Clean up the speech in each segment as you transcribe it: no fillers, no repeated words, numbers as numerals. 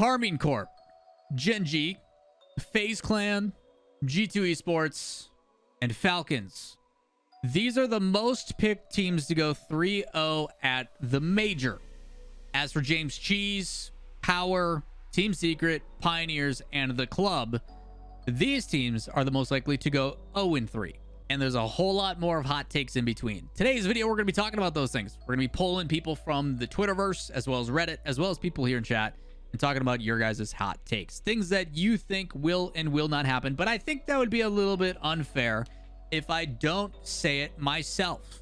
Carmine Corp, GenG, FaZe Clan, G2 Esports, and Falcons. These are the most picked teams to go 3-0 at the major. As for James Cheese, Power, Team Secret, Pioneers, and the Club, these teams are the most likely to go 0-3. And there's a whole lot more of hot takes in between. Today's video, we're going to be talking about those things. We're going to be polling people from the Twitterverse, as well as Reddit, as well as people here in chat, and talking about your guys' hot takes. Things that you think will and will not happen. But I think that would be a little bit unfair if I don't say it myself.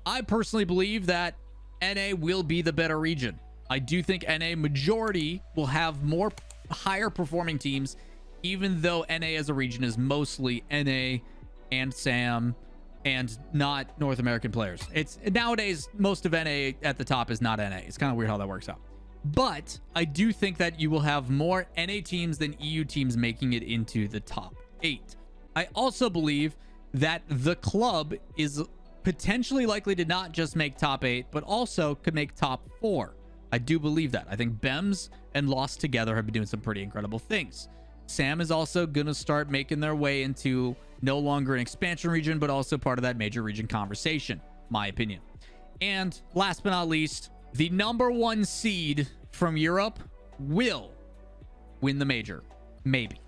I personally believe that NA will be the better region. I do think NA majority will have more higher performing teams, even though NA as a region is mostly NA and SAM and not North American players. It's nowadays, most of NA at the top is not NA. It's kind of weird how that works out. But I do think that you will have more NA teams than EU teams making it into the top 8. I also believe that the club is potentially likely to not just make top 8, but also could make top 4. I do believe that. I think BEMS and Lost together have been doing some pretty incredible things. SAM is also going to start making their way into no longer an expansion region, but also part of that major region conversation, my opinion. And last but not least, the #1 seed from Europe will win the major. Maybe.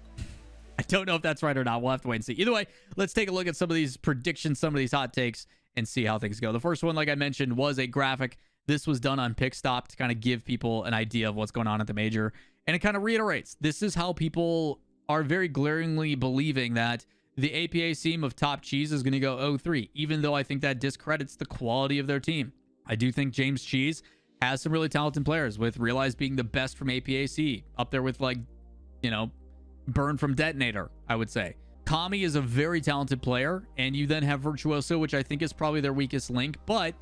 I don't know if that's right or not. We'll have to wait and see. Either way, let's take a look at some of these predictions, some of these hot takes, and see how things go. The first one, like I mentioned, was a graphic. This was done on Pickstop to kind of give people an idea of what's going on at the major. And it kind of reiterates, this is how people are very glaringly believing that the APA team of Top Cheese is going to go 0-3, even though I think that discredits the quality of their team. I do think James Cheese has some really talented players, with Realize being the best from APAC, up there with, like, you know, Burn from Detonator, I would say. Kami is a very talented player, and you then have Virtuoso, which I think is probably their weakest link, but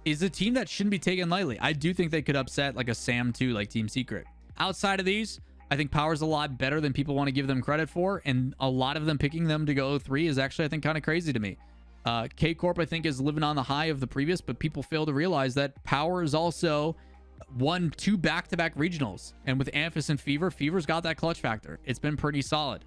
is a team that shouldn't be taken lightly. I do think they could upset like a SAM 2, like Team Secret. Outside of these, I think Power's a lot better than people want to give them credit for, and a lot of them picking them to go 0-3 is actually, I think, kind of crazy to me. K-Corp, I think, is living on the high of the previous, but people fail to realize that Power is also won 2 back-to-back regionals. And with Amphis and Fever, Fever's got that clutch factor. It's been pretty solid.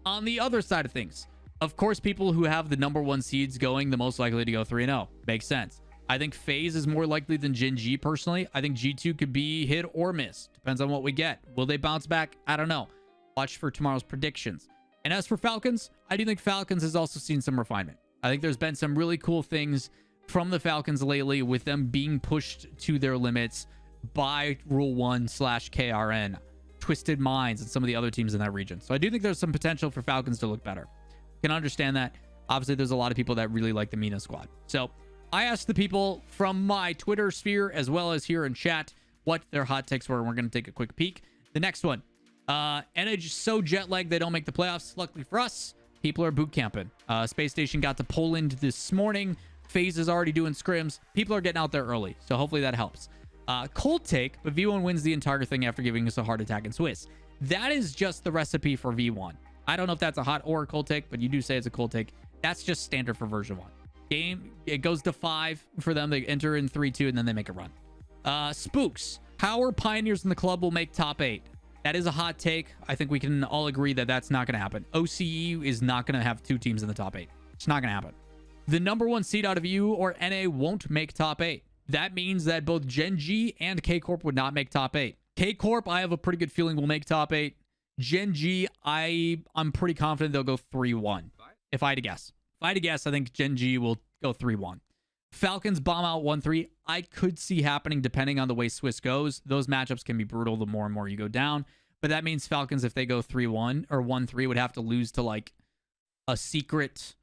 On the other side of things, of course, people who have the #1 seeds going the most likely to go 3-0. Makes sense. I think FaZe is more likely than GenG personally. I think G2 could be hit or miss. Depends on what we get. Will they bounce back? I don't know. Watch for tomorrow's predictions. And as for Falcons, I do think Falcons has also seen some refinement. I think there's been some really cool things from the Falcons lately, with them being pushed to their limits by Rule 1/KRN, Twisted Minds, and some of the other teams in that region. So I do think there's some potential for Falcons to look better. Can understand that. Obviously, there's a lot of people that really like the Mina squad. So I asked the people from my Twitter sphere, as well as here in chat, what their hot takes were, and we're going to take a quick peek. The next one. NH so jet lagged they don't make the playoffs. Luckily for us, people are boot camping. Space Station got to Poland this morning. FaZe is already doing scrims. People are getting out there early, so hopefully that helps. Cold take, but V1 wins the entire thing after giving us a heart attack in Swiss. That is just the recipe for V1. I don't know if that's a hot or a cold take, but you do say it's a cold take. That's just standard for version 1. Game, it goes to 5 for them. They enter in 3-2, and then they make a run. Spooks. Power, Pioneers, in the club will make top 8. That is a hot take. I think we can all agree that that's not going to happen. OCE is not going to have 2 teams in the top 8. It's not going to happen. The #1 seed out of EU or NA won't make top 8. That means that both GenG and K-Corp would not make top 8. K-Corp, I have a pretty good feeling will make top 8. GenG, I'm pretty confident they'll go 3-1. If I had to guess. If I had to guess, I think GenG will go 3-1. Falcons bomb out 1-3. I could see happening depending on the way Swiss goes. Those matchups can be brutal the more and more you go down. But that means Falcons, if they go 3-1 or 1-3, would have to lose to like a Secret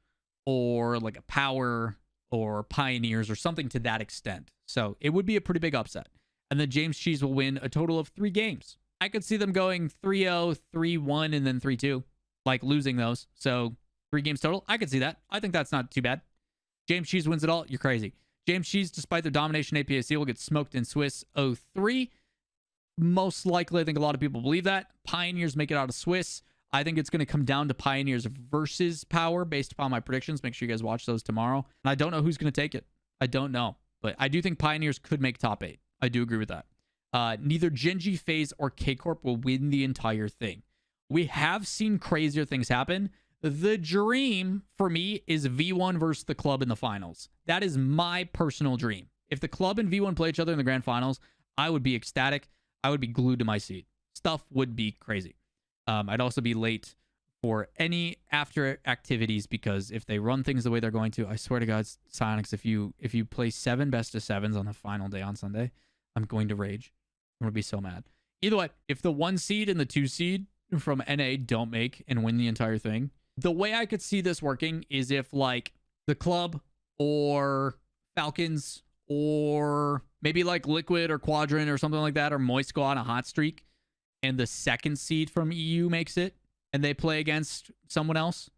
or like a Power or Pioneers or something to that extent. So it would be a pretty big upset. And then James Cheese will win a total of 3 games. I could see them going 3-0, 3-1, and then 3-2, like losing those. So 3 games total. I could see that. I think that's not too bad. James Cheese wins it all. You're crazy. James Cheese, despite their domination, APAC will get smoked in Swiss 0-3. Most likely, I think a lot of people believe that. Pioneers make it out of Swiss. I think it's going to come down to Pioneers versus Power based upon my predictions. Make sure you guys watch those tomorrow. And I don't know who's going to take it. I don't know. But I do think Pioneers could make top 8. I do agree with that. Neither GenG, FaZe, or K-Corp will win the entire thing. We have seen crazier things happen. The dream for me is V1 versus the club in the finals. That is my personal dream. If the club and V1 play each other in the grand finals, I would be ecstatic. I would be glued to my seat. Stuff would be crazy. I'd also be late for any after activities because if they run things the way they're going to, I swear to God, Sonics, if you play 7 best of 7s on the final day on Sunday, I'm going to rage. I'm going to be so mad. Either way, if the 1 seed and the 2 seed from NA don't make and win the entire thing, the way I could see this working is if like the club or Falcons or maybe like Liquid or Quadrant or something like that, or Moist go on a hot streak and the 2nd seed from EU makes it and they play against someone else,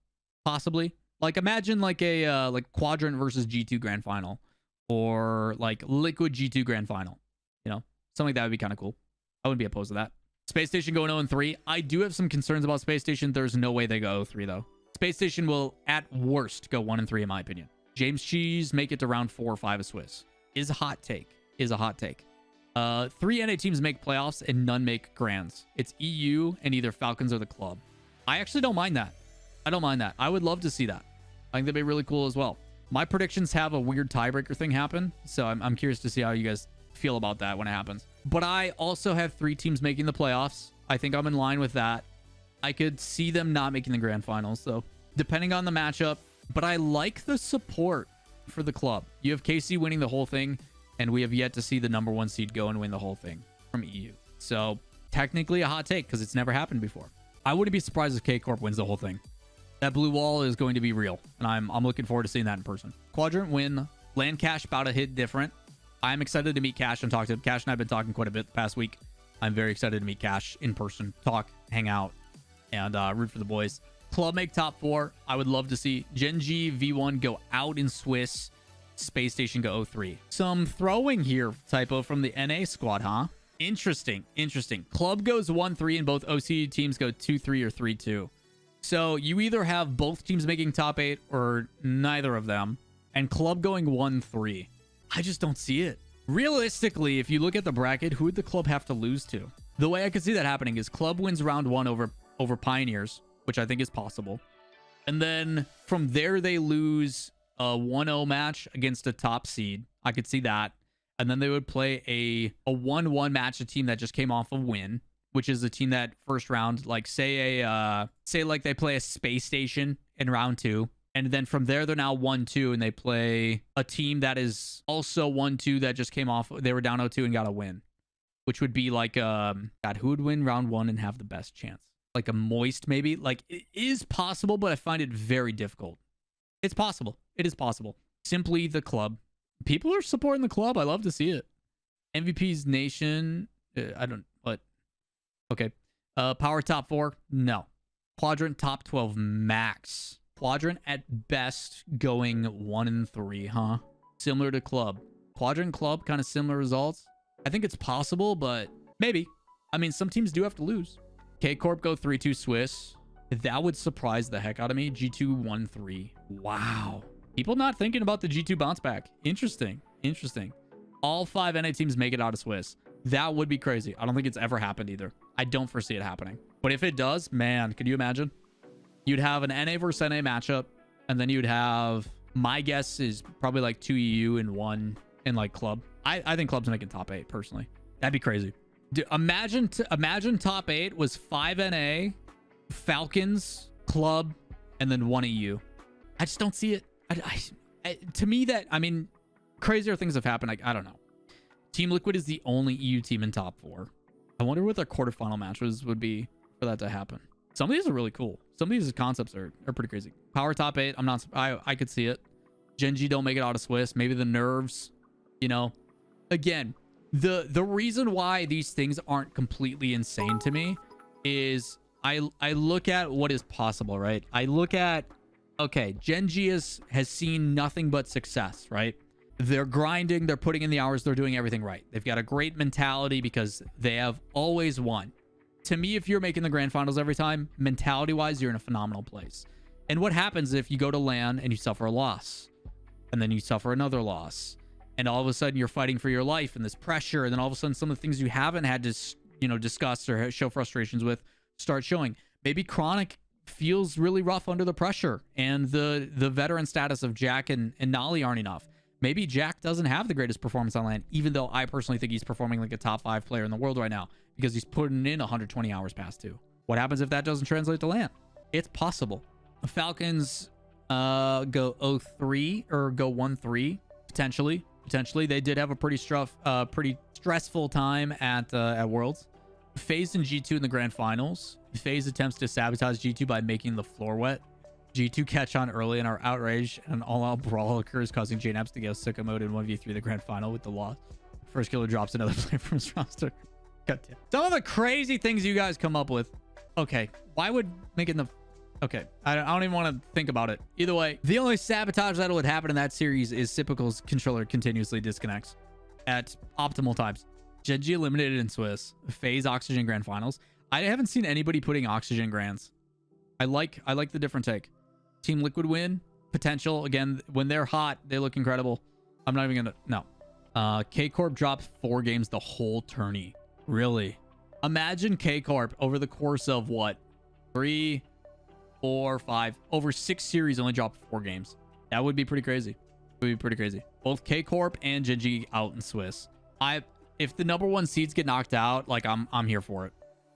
possibly. Like imagine like a like Quadrant versus G2 grand final or like Liquid G2 grand final. You know, something like that would be kind of cool. I wouldn't be opposed to that. Space Station going 0-3. I do have some concerns about Space Station. There's no way they go 0-3 though. Space Station will at worst go 1-3 in my opinion. James Cheese make it to round 4 or 5 of Swiss. Is a hot take. 3 NA teams make playoffs and none make grands. It's EU and either Falcons or the club. I actually don't mind that. I would love to see that. I think that'd be really cool as well. My predictions have a weird tiebreaker thing happen, so I'm curious to see how you guys feel about that when it happens. But I also have 3 teams making the playoffs. I think I'm in line with that. I could see them not making the grand finals, though, depending on the matchup. But I like the support for the club. You have KC winning the whole thing, and we have yet to see the number 1 seed go and win the whole thing from EU. So technically a hot take because it's never happened before. I wouldn't be surprised if K-Corp wins the whole thing. That blue wall is going to be real, and I'm looking forward to seeing that in person. Quadrant win. Land Cash about to hit different. I'm excited to meet Cash and talk to him. Cash and I have been talking quite a bit the past week. I'm very excited to meet Cash in person, talk, hang out, and root for the boys. Club make top 4. I would love to see GenG V1 go out in Swiss. Space Station go 0-3. Some throwing here, typo from the NA squad, huh? Interesting. Club goes 1-3 and both OC teams go 2-3 or 3-2. So you either have both teams making top 8 or neither of them, and club going 1-3. I just don't see it. Realistically, if you look at the bracket, who would the club have to lose to? The way I could see that happening is club wins round 1 over Pioneers, which I think is possible. And then from there, they lose a 1-0 match against a top seed. I could see that. And then they would play a 1-1 match, a team that just came off a win, which is a team that first round, like say like they play a Space Station in round 2. And then from there, they're now 1-2, and they play a team that is also 1-2 that just came off. They were down 0-2 and got a win, which would be like, God, who would win round 1 and have the best chance? Like a Moist, maybe? Like, it is possible, but I find it very difficult. It's possible. It is possible. Simply the club. People are supporting the club. I love to see it. MVP's Nation. What? Okay. Power top 4. No. Quadrant top 12 max. Quadrant at best going 1-3, huh? Similar to club. Quadrant club, kind of similar results. I think it's possible, but maybe. I mean, some teams do have to lose. K-Corp go 3-2 Swiss. That would surprise the heck out of me. G2 1-3. Wow. People not thinking about the G2 bounce back. Interesting. All 5 NA teams make it out of Swiss. That would be crazy. I don't think it's ever happened either. I don't foresee it happening. But if it does, man, could you imagine? You'd have an NA versus NA matchup, and then you'd have, my guess is probably like 2 EU and 1 in like club. I think club's making top 8 personally. That'd be crazy. Dude, imagine top 8 was 5 NA, Falcons, club, and then 1 EU. I just don't see it. To me, that, I mean, crazier things have happened. I don't know. Team Liquid is the only EU team in top 4. I wonder what their quarterfinal matches would be for that to happen. Some of these are really cool. Some of these concepts are pretty crazy. Power top 8. I could see it. GenG don't make it out of Swiss. Maybe the nerves, you know. Again, the reason why these things aren't completely insane to me is I look at what is possible, right? I look at, okay, GenG has seen nothing but success, right? They're grinding, they're putting in the hours, they're doing everything right. They've got a great mentality because they have always won. To me, if you're making the grand finals every time, mentality-wise, you're in a phenomenal place. And what happens if you go to LAN and you suffer a loss? And then you suffer another loss? and all of a sudden you're fighting for your life and this pressure, and then all of a sudden some of the things you haven't had to, you know, discuss or show frustrations with start showing. Maybe Chronic feels really rough under the pressure, and the veteran status of Jack and Nolly aren't enough. Maybe Jack doesn't have the greatest performance on LAN, even though I personally think he's performing like a top 5 player in the world right now because he's putting in 120 hours past 2. What happens if that doesn't translate to LAN? It's possible. The Falcons go 0-3 or go 1-3 potentially. They did have a pretty stressful time at Worlds. FaZe and G2 in the grand finals. FaZe attempts to sabotage G2 by making the floor wet. G2 catch on early and are outraged, and an all-out brawl occurs, causing JNAPS to go sicko mode in 1v3 the grand final with the loss. First killer drops another player from his roster. God damn. Some of the crazy things you guys come up with. Okay, why would making the... Okay, I don't even want to think about it. Either way, the only sabotage that would happen in that series is Sipical's controller continuously disconnects at optimal times. GenG eliminated in Swiss. FaZe Oxygen Grand Finals. I haven't seen anybody putting Oxygen Grands. I like the different take. Team Liquid win. Potential. Again, when they're hot, they look incredible. I'm not even gonna... No. K-Corp dropped 4 games the whole tourney. Really? Imagine K-Corp over the course of what? 3, 4, 5. Over 6 series only dropped 4 games. That would be pretty crazy. It would be pretty crazy. Both K-Corp and GenG out in Swiss. If the number 1 seeds get knocked out, like I'm here for it.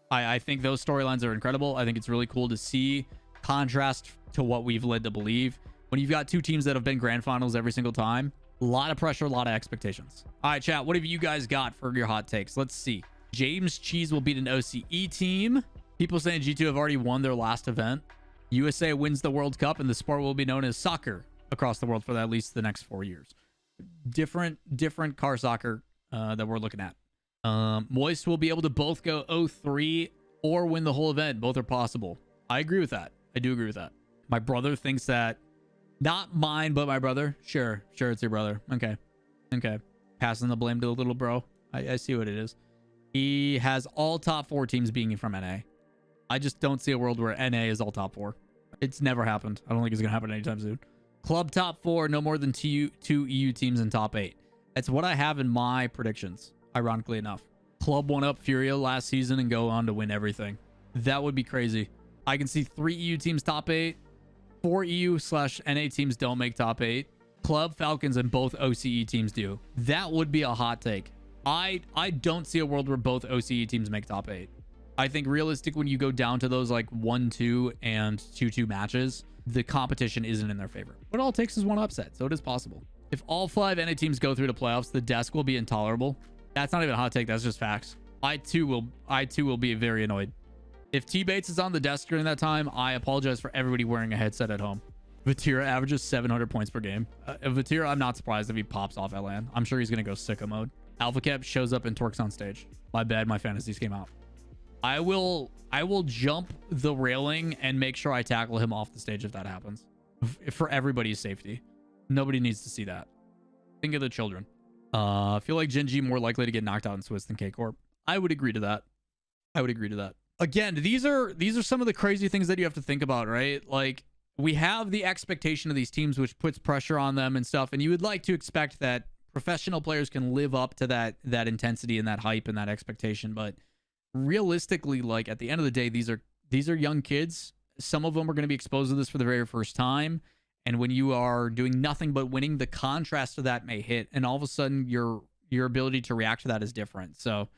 I think those storylines are incredible. I think it's really cool to see contrast to what we've led to believe. When you've got 2 teams that have been grand finals every single time, a lot of pressure, a lot of expectations. All right, chat, what have you guys got for your hot takes? Let's see. James Cheese will beat an OCE team. People saying G2 have already won their last event. USA wins the World Cup, and the sport will be known as soccer across the world for at least the next 4 years. Different car soccer that we're looking at. Moist will be able to both go 0-3 or win the whole event. Both are possible. I agree with that. I do agree with that. My brother thinks that, not mine, but my brother. Sure, it's your brother. Okay. Passing the blame to the little bro. I see what it is. He has all top 4 teams being from NA. I just don't see a world where NA is all top 4. It's never happened. I don't think it's going to happen anytime soon. Club top 4, no more than 2 EU teams in top 8. That's what I have in my predictions, ironically enough. Club won up Furia last season and go on to win everything. That would be crazy. I can see 3 EU teams top 8. 4 EU/NA teams don't make top 8. Club, Falcons, and both OCE teams do. That would be a hot take. I don't see a world where both OCE teams make top 8. I think realistic when you go down to those like 1-2 and 2-2 matches, the competition isn't in their favor. But all it takes is 1 upset, so it is possible. If all 5 NA teams go through to playoffs, the desk will be intolerable. That's not even a hot take. That's just facts. I too will be very annoyed. If T-Bates is on the desk during that time, I apologize for everybody wearing a headset at home. Vatira averages 700 points per game. Vatira, I'm not surprised if he pops off at LAN. I'm sure he's going to go sicko mode. Alpha Cap shows up and twerks on stage. My bad, my fantasies came out. I will jump the railing and make sure I tackle him off the stage if that happens. For everybody's safety. Nobody needs to see that. Think of the children. I feel like GenG more likely to get knocked out in Swiss than K-Corp. I would agree to that. Again, these are some of the crazy things that you have to think about, right? Like, we have the expectation of these teams, which puts pressure on them and stuff, and you would like to expect that professional players can live up to that intensity and that hype and that expectation. But realistically, like, at the end of the day, these are young kids. Some of them are going to be exposed to this for the very first time. And when you are doing nothing but winning, the contrast of that may hit, and all of a sudden your ability to react to that is different. So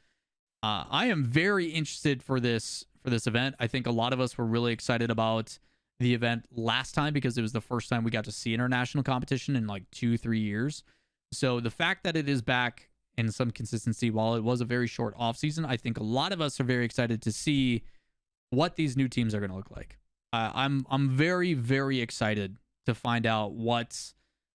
I am very interested for this event. I think a lot of us were really excited about the event last time because it was the first time we got to see international competition in like 2-3 years. So the fact that it is back in some consistency, while it was a very short off season, I think a lot of us are very excited to see what these new teams are going to look like. I'm very, very excited to find out what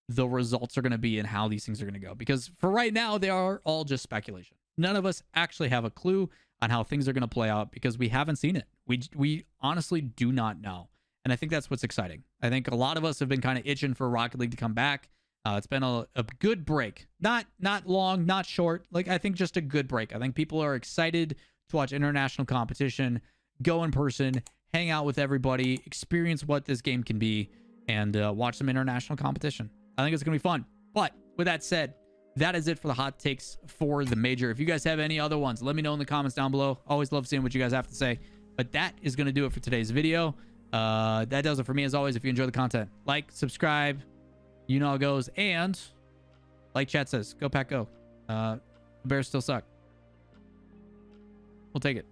the results are going to be and how these things are going to go. Because for right now, they are all just speculation. None of us actually have a clue on how things are going to play out because we haven't seen it. We honestly do not know. And I think that's what's exciting. I think a lot of us have been kind of itching for Rocket League to come back. It's been a good break. Not long, not short. Like, I think just a good break. I think people are excited to watch international competition, go in person, hang out with everybody, experience what this game can be, and watch some international competition. I think it's going to be fun. But with that said, that is it for the hot takes for the major. If you guys have any other ones, let me know in the comments down below. Always love seeing what you guys have to say. But that is going to do it for today's video. That does it for me. As always, if you enjoy the content, like, subscribe, you know how it goes. And like chat says, go Pack Go. The Bears still suck. We'll take it.